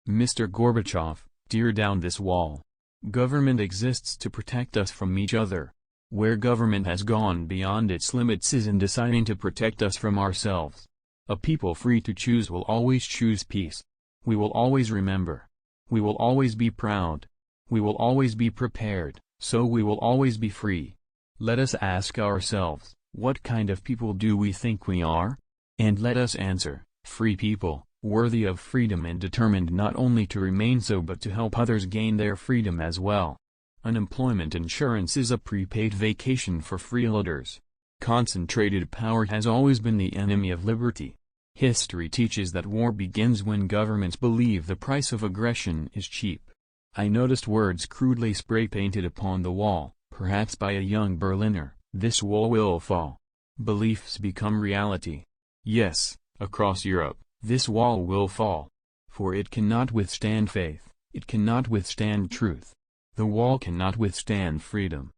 Mr. Gorbachev, tear down this wall. Government exists to protect us from each other. Where government has gone beyond its limits is in deciding to protect us from ourselves. A people free to choose will always choose peace. We will always remember. We will always be proud. We will always be prepared, so we will always be free. Let us ask ourselves, what kind of people do we think we are? And let us answer, free people, worthy of freedom and determined not only to remain so but to help others gain their freedom as well. Unemployment insurance is a prepaid vacation for freeloaders. Concentrated power has always been the enemy of liberty. History teaches that war begins when governments believe the price of aggression is cheap. I noticed words crudely spray-painted upon the wall, perhaps by a young Berliner, "This wall will fall." Beliefs become reality. Yes, across Europe, this wall will fall. For it cannot withstand faith, it cannot withstand truth. The wall cannot withstand freedom.